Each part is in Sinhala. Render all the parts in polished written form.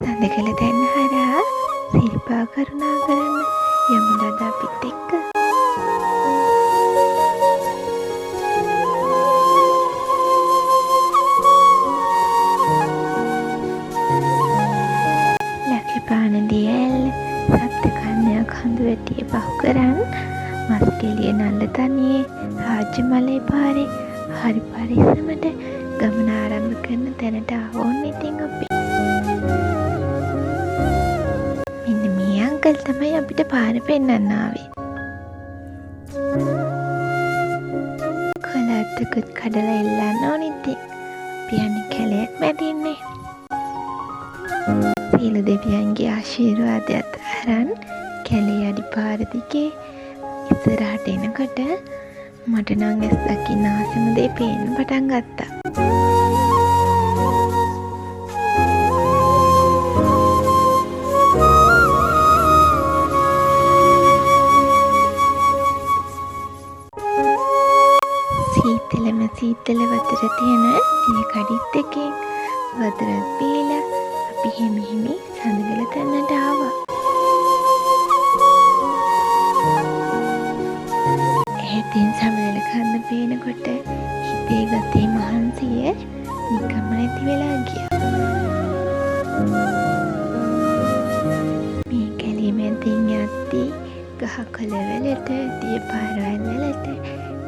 සඳකල දැන් හරහා සිරිපා කරුණා කරන්න යමුද අපිත් එක්ක. ලක්ෂපාන දියැල් සප්ත කන්‍යා කඳු වැටිය පහු කරන් මස්කෙලිය නල්ල තනියේ රාජ්‍ය මලේ පාරේ හරි පරිස්සමට ගමන ආරම්භ කරන තැනට ආවොන් ඉතින් අපි. මෙන්න මේ අංකල් තමයි අපිට පාර පෙන්නන්න ආවේ. කොළාත්තකුත් කඩලා එල්ලන්න ඕන ඉතින්. අපි යන්නේ කැලයක් මැදින්නේ. සියලු දෙවියන්ගේ ආශිර්වාදයත් අරන් කැලේ අඩි පාර දිගේ ඉස්සරහට එනකොට මට නම් ඇස් දකින්න ආසම දේ පේන්න පටන් ගත්තා. සීතල වතුර තියෙන දිය කඩਿੱත් එකෙන් වතුරත් බීලා අපි හිමි සඳගල තැනට ආවා. එහෙතින් සමනල කන්ද පේනකොට හිතේ ගතේ මහන්සිය නිකම්ම නැති වෙලා ගියා. මේ කැලේ මැදින් යද්දී ගහකොළවලට දිය පාරවල් වලට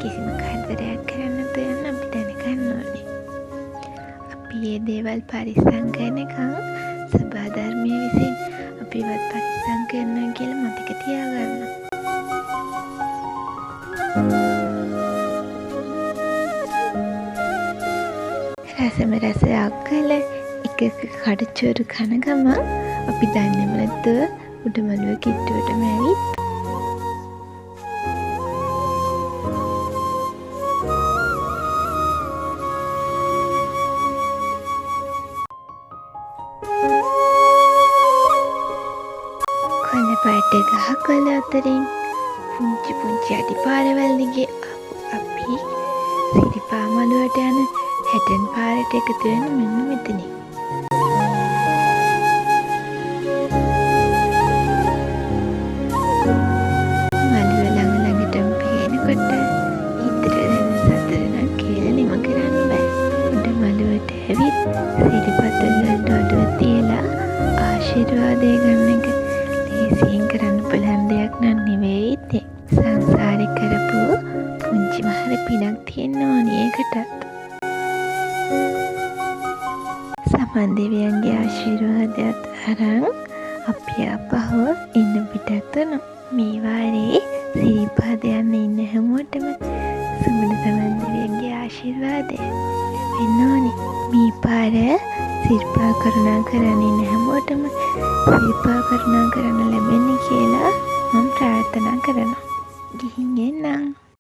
කිසිම කරදරයක් කරන්න දෙන්න අපි දැනගන්න ඕනේ. අපි මේ දේවල් පරිස්සම් කරනකම් සබා ධර්මයේ විසින් අපිවත් පරිස්සම් කරනවා කියලා මතක තියාගන්න. රසම රස අක්කල එක කඩචෝරු කන ගමන් අපි දන්නේම නැතුව උඩමළුව කිට්ටුවටම ඇවිත් පාට ගහකොළ අතරින් පුංචි අඩි පාරවල් දිගේ අපි සිරිපා මළුවට යන හැටන් පාරට එකතු වෙන මෙන්න මෙතනින්. මළුව ළඟටම පේනකොට හිතට දැනෙන සතුට කියලා නිම කරන්න බෑ. උඩ මළුවට ඇවිත් සිරිපතල් වලට ඔළුව තියලා ආශිර්වාදය ගන්න එක ලේසියෙන් කරන්න පුළුවන් දෙයක් නන් නෙවෙයි ඉතින්. සංසාරේ කරපු පුංචි මහර පිනක් තියෙන්න ඕනි ඒකටත්. සමන් දෙවියන්ගේ ආශිර්වාදයත් අරන් අපි ආපහු එන්න පිටත් වුණා. මේ වාරේ සිරිපා යන්න ඉන්න හැමෝටම සමන සමන් දෙවියන්ගේ ආශිර්වාදය වෙන්න ඕනි. මේ පාර සිරිපා කරුණා කරන්න ඉන්න හැමෝටම සිරිපා කරුණා කරන්න ලැබෙන්න කියලා මම ප්‍රාර්ථනා කරනවා. ගිහින් එන්නම්.